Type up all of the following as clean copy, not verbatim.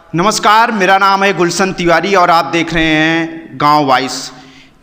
नमस्कार, मेरा नाम है गुलशन तिवारी और आप देख रहे हैं गांव वॉइस।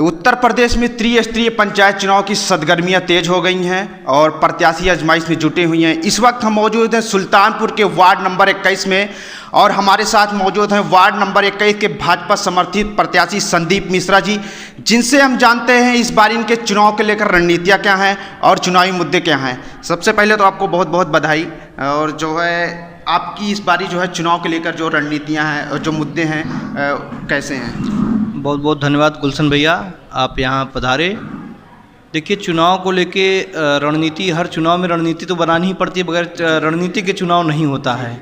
उत्तर प्रदेश में त्रिस्तरीय पंचायत चुनाव की सरगर्मियां तेज हो गई हैं और प्रत्याशी आजमाइश में जुटे हुए हैं। इस वक्त हम मौजूद हैं सुल्तानपुर के वार्ड नंबर 21 में और हमारे साथ मौजूद हैं वार्ड नंबर 21 के भाजपा समर्थित प्रत्याशी संदीप मिश्रा जी, जिनसे हम जानते हैं इस बार इनके चुनाव के लेकर रणनीतियाँ क्या हैं और चुनावी मुद्दे क्या हैं। सबसे पहले तो आपको बहुत बहुत बधाई। और जो है आपकी इस बारी जो है चुनाव के लेकर जो रणनीतियाँ हैं और जो मुद्दे हैं कैसे हैं? बहुत बहुत धन्यवाद गुलशन भैया, आप यहाँ पधारे। देखिए, चुनाव को लेके रणनीति, हर चुनाव में रणनीति तो बनानी ही पड़ती है, बगैर रणनीति के चुनाव नहीं होता है।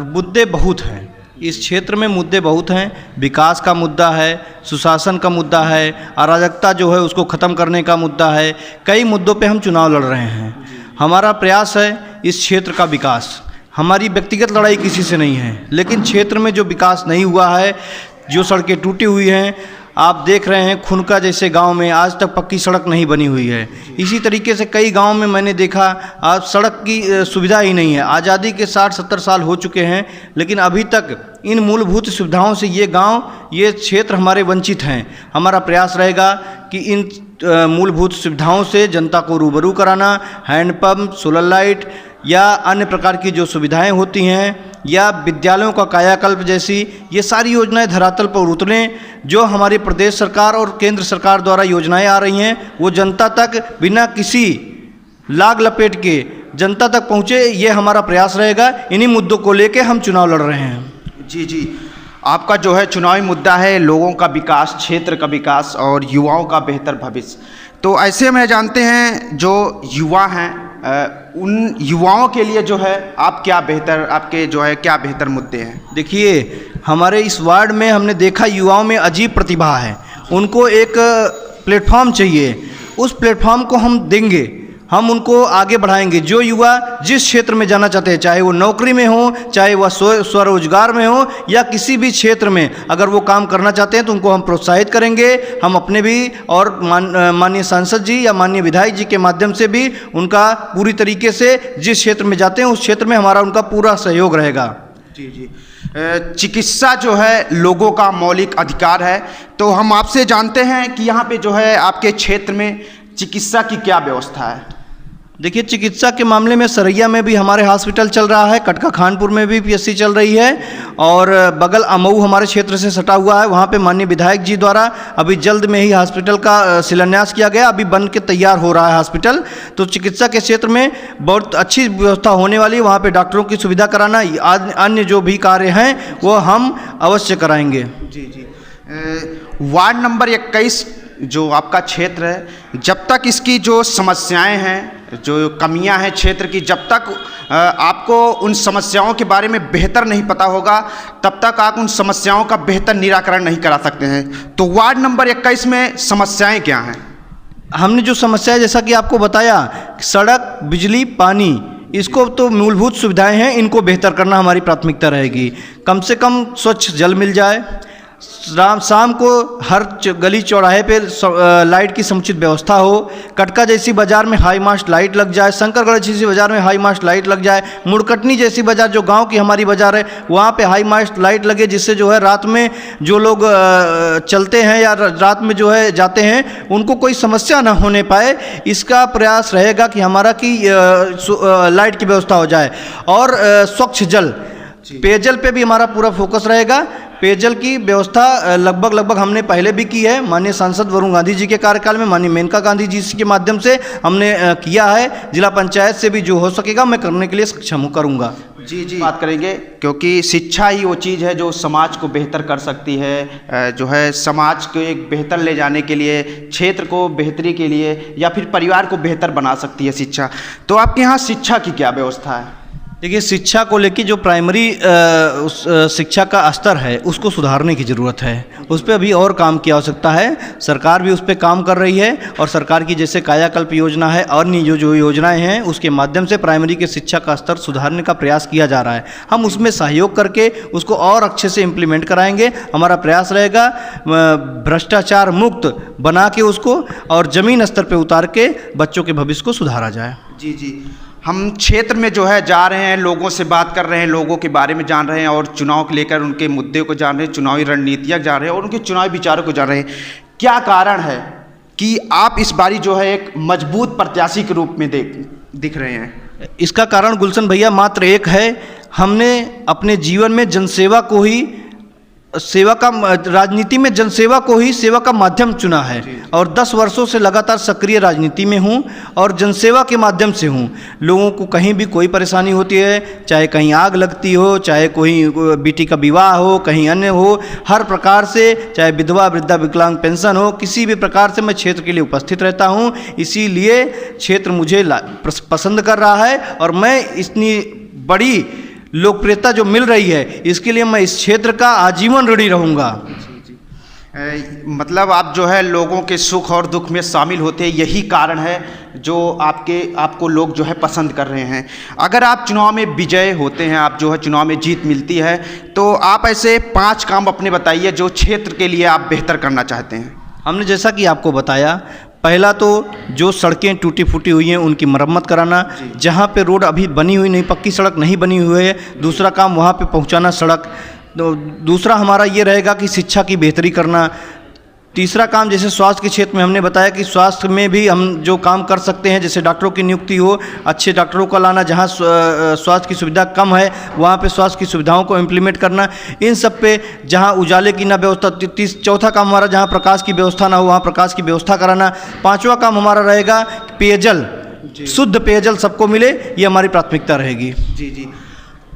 मुद्दे बहुत हैं इस क्षेत्र में, मुद्दे बहुत हैं। विकास का मुद्दा है, सुशासन का मुद्दा है, अराजकता जो है उसको ख़त्म करने का मुद्दा है। कई मुद्दों पे हम चुनाव लड़ रहे हैं। हमारा प्रयास है इस क्षेत्र का विकास। हमारी व्यक्तिगत लड़ाई किसी से नहीं है, लेकिन क्षेत्र में जो विकास नहीं हुआ है, जो सड़कें टूटी हुई हैं, आप देख रहे हैं खुनका जैसे गांव में आज तक पक्की सड़क नहीं बनी हुई है। इसी तरीके से कई गांव में मैंने देखा आज सड़क की सुविधा ही नहीं है। आज़ादी के 60-70 साल हो चुके हैं, लेकिन अभी तक इन मूलभूत सुविधाओं से ये गांव, ये क्षेत्र हमारे वंचित हैं। हमारा प्रयास रहेगा कि इन मूलभूत सुविधाओं से जनता को रूबरू कराना, हैंडपम्प, सोलर लाइट या अन्य प्रकार की जो सुविधाएं होती हैं, या विद्यालयों का कायाकल्प जैसी ये सारी योजनाएं धरातल पर उतरें। जो हमारी प्रदेश सरकार और केंद्र सरकार द्वारा योजनाएं आ रही हैं वो जनता तक बिना किसी लाग लपेट के जनता तक पहुँचे, ये हमारा प्रयास रहेगा। इन्हीं मुद्दों को लेके हम चुनाव लड़ रहे हैं। जी, आपका जो है चुनावी मुद्दा है लोगों का विकास, क्षेत्र का विकास और युवाओं का बेहतर भविष्य। तो ऐसे में जानते हैं जो युवा हैं उन युवाओं के लिए जो है आप क्या बेहतर, आपके जो है क्या बेहतर मुद्दे हैं? देखिए, हमारे इस वार्ड में हमने देखा युवाओं में अजीब प्रतिभा है। उनको एक प्लेटफॉर्म चाहिए, उस प्लेटफॉर्म को हम देंगे, हम उनको आगे बढ़ाएंगे। जो युवा जिस क्षेत्र में जाना चाहते हैं, चाहे वो नौकरी में हो, चाहे वह स्वरोजगार में हो या किसी भी क्षेत्र में अगर वो काम करना चाहते हैं तो उनको हम प्रोत्साहित करेंगे। हम अपने भी और माननीय सांसद जी या माननीय विधायक जी के माध्यम से भी उनका पूरी तरीके से जिस क्षेत्र में जाते हैं उस क्षेत्र में हमारा उनका पूरा सहयोग रहेगा। जी, चिकित्सा जो है लोगों का मौलिक अधिकार है, तो हम आपसे जानते हैं कि यहाँ पे जो है आपके क्षेत्र में चिकित्सा की क्या व्यवस्था है? देखिए, चिकित्सा के मामले में सरैया में भी हमारे हॉस्पिटल चल रहा है, कटका खानपुर में भी पीएससी चल रही है और बगल अमऊ हमारे क्षेत्र से सटा हुआ है, वहाँ पे माननीय विधायक जी द्वारा अभी जल्द में ही हॉस्पिटल का शिलान्यास किया गया, अभी बन के तैयार हो रहा है हॉस्पिटल। तो चिकित्सा के क्षेत्र में बहुत अच्छी व्यवस्था होने वाली है। वहाँ पर डॉक्टरों की सुविधा कराना, अन्य जो भी कार्य हैं वो हम अवश्य कराएँगे। जी, वार्ड नंबर 21 जो आपका क्षेत्र है, जब तक इसकी जो समस्याएं हैं, जो कमियां हैं क्षेत्र की, जब तक आपको उन समस्याओं के बारे में बेहतर नहीं पता होगा तब तक आप उन समस्याओं का बेहतर निराकरण नहीं करा सकते हैं। तो वार्ड नंबर 21 में समस्याएं क्या हैं? हमने जो समस्याएं जैसा कि आपको बताया, सड़क, बिजली, पानी, इसको तो मूलभूत सुविधाएं हैं, इनको बेहतर करना हमारी प्राथमिकता रहेगी। कम से कम स्वच्छ जल मिल जाए, शाम को हर गली चौराहे पे लाइट की समुचित व्यवस्था हो, कटका जैसी बाज़ार में हाई मास्ट लाइट लग जाए, शंकरगढ़ जैसी बाज़ार में हाई मास्ट लाइट लग जाए, मुड़कटनी जैसी बाज़ार जो गांव की हमारी बाज़ार है वहाँ पे हाई मास्ट लाइट लगे, जिससे जो है रात में जो लोग चलते हैं या रात में जो है जाते हैं उनको कोई समस्या ना होने पाए। इसका प्रयास रहेगा कि हमारा कि लाइट की व्यवस्था हो जाए। और स्वच्छ जल, पेयजल पे भी हमारा पूरा फोकस रहेगा। पेयजल की व्यवस्था लगभग हमने पहले भी की है। माननीय सांसद वरुण गांधी जी के कार्यकाल में, माननीय मेनका गांधी जी के माध्यम से हमने किया है। जिला पंचायत से भी जो हो सकेगा मैं करने के लिए सक्षम करूँगा। जी, बात करेंगे, क्योंकि शिक्षा ही वो चीज़ है जो समाज को बेहतर कर सकती है, जो है समाज को एक बेहतर ले जाने के लिए, क्षेत्र को बेहतरी के लिए या फिर परिवार को बेहतर बना सकती है शिक्षा। तो आपके यहाँ शिक्षा की क्या व्यवस्था है? देखिए, शिक्षा को लेकर जो प्राइमरी शिक्षा का स्तर है उसको सुधारने की ज़रूरत है। उस पर अभी और काम की आवश्यकता है। सरकार भी उस पर काम कर रही है और सरकार की जैसे कायाकल्प योजना है और जो योजनाएं हैं उसके माध्यम से प्राइमरी के शिक्षा का स्तर सुधारने का प्रयास किया जा रहा है। हम उसमें सहयोग करके उसको और अच्छे से इम्प्लीमेंट कराएंगे। हमारा प्रयास रहेगा भ्रष्टाचार मुक्त बना के उसको और ज़मीन स्तर पर उतार के बच्चों के भविष्य को सुधारा जाए। जी, हम क्षेत्र में जो है जा रहे हैं, लोगों से बात कर रहे हैं, लोगों के बारे में जान रहे हैं और चुनाव को लेकर उनके मुद्दे को जान रहे हैं, चुनावी रणनीतियाँ जान रहे हैं और उनके चुनावी विचारों को जान रहे हैं। क्या कारण है कि आप इस बारी जो है एक मजबूत प्रत्याशी के रूप में दिख रहे हैं? इसका कारण गुलशन भैया मात्र एक है, हमने अपने जीवन में जनसेवा को ही राजनीति में जनसेवा को ही सेवा का माध्यम चुना है और 10 वर्षों से लगातार सक्रिय राजनीति में हूँ और जनसेवा के माध्यम से हूँ। लोगों को कहीं भी कोई परेशानी होती है, चाहे कहीं आग लगती हो, चाहे कोई बेटी का विवाह हो, कहीं अन्य हो, हर प्रकार से, चाहे विधवा वृद्धा विकलांग पेंशन हो, किसी भी प्रकार से मैं क्षेत्र के लिए उपस्थित रहता हूँ। इसीलिए क्षेत्र मुझे पसंद कर रहा है और मैं इतनी बड़ी लोकप्रियता जो मिल रही है इसके लिए मैं इस क्षेत्र का आजीवन ऋणी रहूँगा। मतलब आप जो है लोगों के सुख और दुख में शामिल होते हैं, यही कारण है जो आपको लोग जो है पसंद कर रहे हैं। अगर आप चुनाव में विजय होते हैं, आप जो है चुनाव में जीत मिलती है, तो आप ऐसे 5 काम अपने बताइए जो क्षेत्र के लिए आप बेहतर करना चाहते हैं। हमने जैसा कि आपको बताया, पहला तो जो सड़कें टूटी फूटी हुई हैं उनकी मरम्मत कराना, जहाँ पे रोड अभी बनी हुई नहीं, पक्की सड़क नहीं बनी हुई है, दूसरा काम वहाँ पे पहुँचाना सड़क। तो दूसरा हमारा ये रहेगा कि शिक्षा की बेहतरी करना। तीसरा काम जैसे स्वास्थ्य के क्षेत्र में हमने बताया कि स्वास्थ्य में भी हम जो काम कर सकते हैं, जैसे डॉक्टरों की नियुक्ति हो, अच्छे डॉक्टरों को लाना, जहाँ स्वास्थ्य की सुविधा कम है वहाँ पे स्वास्थ्य की सुविधाओं को इम्प्लीमेंट करना, इन सब पे जहाँ उजाले की ना व्यवस्था। चौथा काम हमारा जहाँ प्रकाश की व्यवस्था ना हो वहाँ प्रकाश की व्यवस्था कराना। 5वां काम हमारा रहेगा पेयजल, शुद्ध पेयजल सबको मिले, ये हमारी प्राथमिकता रहेगी। जी।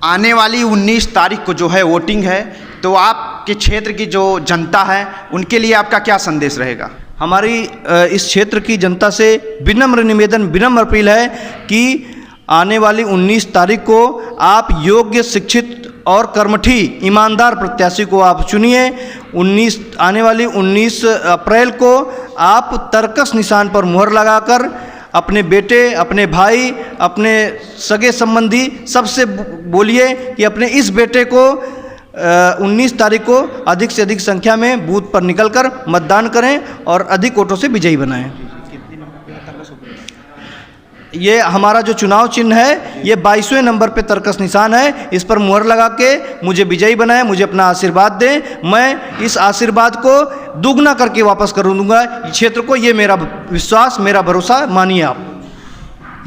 आने वाली 19 तारीख को जो है वोटिंग है, तो आपके क्षेत्र की जो जनता है उनके लिए आपका क्या संदेश रहेगा? हमारी इस क्षेत्र की जनता से विनम्र निवेदन, विनम्र अपील है कि आने वाली 19 तारीख को आप योग्य, शिक्षित और कर्मठी ईमानदार प्रत्याशी को आप चुनिए। आने वाली 19 अप्रैल को आप तर्कस निशान पर मुहर लगाकर अपने बेटे, अपने भाई, अपने सगे संबंधी सबसे बोलिए कि अपने इस बेटे को 19 तारीख को अधिक से अधिक संख्या में बूथ पर निकलकर मतदान करें और अधिक वोटों से विजयी बनाएं। ये हमारा जो चुनाव चिन्ह है ये 22वें नंबर पे तर्कस निशान है, इस पर मुहर लगा के मुझे विजयी बनाएं, मुझे अपना आशीर्वाद दें। मैं इस आशीर्वाद को दुगना करके वापस कर दूंगा क्षेत्र को, ये मेरा विश्वास, मेरा भरोसा, मानिए आप।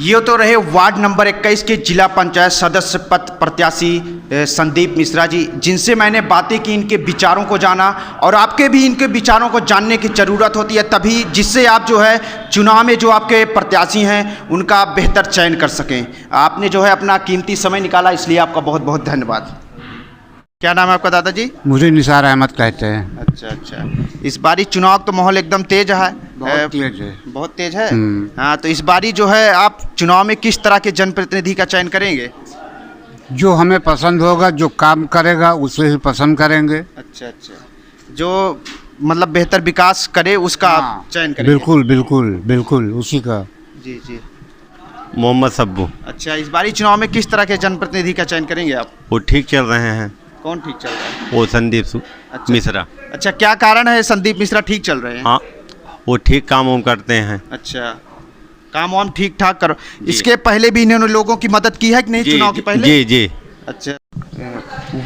ये तो रहे वार्ड नंबर 21 के जिला पंचायत सदस्य पद प्रत्याशी संदीप मिश्रा जी, जिनसे मैंने बातें की, इनके विचारों को जाना और आपके भी इनके विचारों को जानने की ज़रूरत होती है, तभी जिससे आप जो है चुनाव में जो आपके प्रत्याशी हैं उनका आप बेहतर चयन कर सकें। आपने जो है अपना कीमती समय निकाला, इसलिए आपका बहुत बहुत धन्यवाद। क्या नाम है आपका दादाजी? मुझे निसार अहमद कहते हैं। अच्छा। इस बारी चुनाव तो माहौल एकदम तेज है। बहुत तेज है। हाँ, तो इस बारी जो है आप चुनाव में किस तरह के जनप्रतिनिधि का चयन करेंगे? जो हमें पसंद होगा, जो काम करेगा उसे ही पसंद करेंगे। अच्छा, जो मतलब बेहतर विकास करे उसका आप चयन करेंगे? बिल्कुल उसी का। जी। मोहम्मद सब्बू। अच्छा, इस बारी चुनाव में किस तरह के जनप्रतिनिधि का चयन करेंगे आप? वो ठीक चल रहे हैं। कौन ठीक चल रहा है? वो संदीप मिश्रा। अच्छा, क्या कारण है संदीप मिश्रा ठीक चल रहे हैं? हाँ, वो ठीक काम वाम करते हैं। अच्छा, काम वाम ठीक ठाक करो। इसके पहले भी इन्होंने लोगों की मदद की है कि नहीं चुनाव के पहले? जी। अच्छा,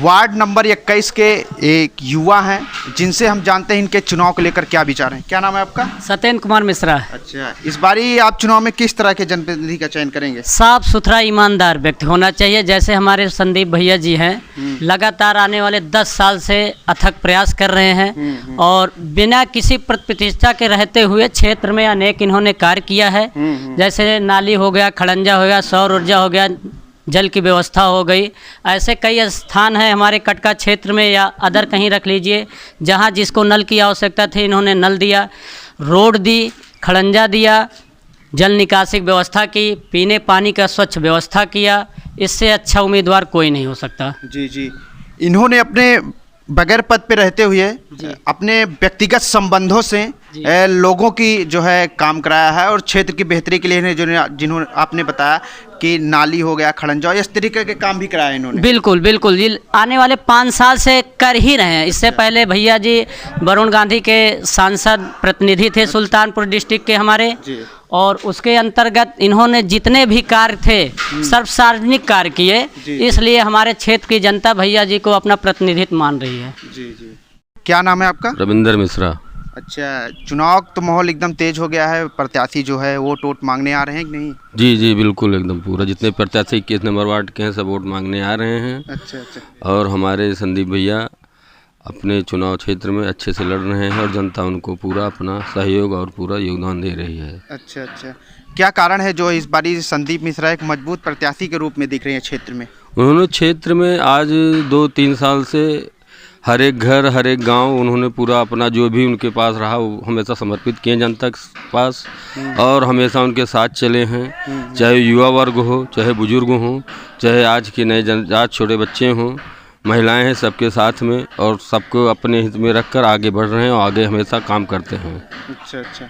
वार्ड नंबर 21 के एक युवा हैं जिनसे हम जानते हैं इनके चुनाव को लेकर क्या विचार हैं। क्या नाम है आपका? सत्येंद्र कुमार मिश्रा। अच्छा, इस बारी आप चुनाव में किस तरह के जनप्रतिनिधि का चयन करेंगे? साफ सुथरा ईमानदार व्यक्ति होना चाहिए, जैसे हमारे संदीप भैया जी हैं, लगातार आने वाले 10 साल से अथक प्रयास कर रहे हैं और बिना किसी प्रतिष्ठा के रहते हुए क्षेत्र में अनेक इन्होंने कार्य किया है। जैसे नाली हो गया, खड़ंजा हो गया, सौर ऊर्जा हो गया, जल की व्यवस्था हो गई। ऐसे कई स्थान हैं हमारे कटका क्षेत्र में या अदर कहीं रख लीजिए, जहां जिसको नल की आवश्यकता थी इन्होंने नल दिया, रोड दी, खड़ंजा दिया, जल निकासी व्यवस्था की, पीने पानी का स्वच्छ व्यवस्था किया। इससे अच्छा उम्मीदवार कोई नहीं हो सकता। जी। इन्होंने अपने बगैर पद पे रहते हुए अपने व्यक्तिगत संबंधों से लोगों की जो है काम कराया है और क्षेत्र की बेहतरी के लिए जिन्होंने आपने बताया कि नाली हो गया, खड़ंजा, इस तरीके के काम भी कराया इन्होंने। बिल्कुल जी, आने वाले 5 साल से कर ही रहे हैं। इससे पहले भैया जी वरुण गांधी के सांसद प्रतिनिधि थे सुल्तानपुर डिस्ट्रिक्ट के हमारे, और उसके अंतर्गत इन्होंने जितने भी कार्य थे सब सार्वजनिक कार्य किए, इसलिए हमारे क्षेत्र की जनता भैया जी को अपना प्रतिनिधित्व मान रही है। जी जी। क्या नाम है आपका? रविंदर मिश्रा। अच्छा, चुनाव तो माहौल एकदम तेज हो गया है, प्रत्याशी जो है वो वोट मांगने आ रहे हैं कि नहीं? जी जी बिल्कुल, एकदम पूरा जितने प्रत्याशी 21 नंबर वार्ड के हैं सब वोट मांगने आ रहे हैं। अच्छा अच्छा। और हमारे संदीप भैया अपने चुनाव क्षेत्र में अच्छे से लड़ रहे हैं और जनता उनको पूरा अपना सहयोग और पूरा योगदान दे रही है। अच्छा अच्छा। क्या कारण है जो इस बारी संदीप मिश्रा एक मजबूत प्रत्याशी के रूप में दिख रहे हैं क्षेत्र में? उन्होंने क्षेत्र में आज 2-3 साल से हर एक घर हर एक गांव उन्होंने पूरा अपना जो भी उनके पास रहा वो हमेशा समर्पित किए जनता के पास और हमेशा उनके साथ चले हैं, चाहे युवा वर्ग हो, चाहे बुजुर्ग हो, चाहे आज के नए आज छोटे बच्चे हों, महिलाएं हैं, सबके साथ में और सबको अपने हित में रखकर आगे बढ़ रहे हैं और आगे हमेशा काम करते हैं। अच्छा अच्छा।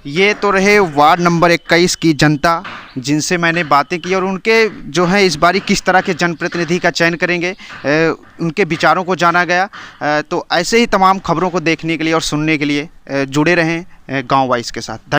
ये तो रहे वार्ड नंबर 21 की जनता जिनसे मैंने बातें की और उनके जो है इस बारी किस तरह के जनप्रतिनिधि का चयन करेंगे उनके विचारों को जाना गया। तो ऐसे ही तमाम खबरों को देखने के लिए और सुनने के लिए जुड़े रहें गाँव वाइस के साथ।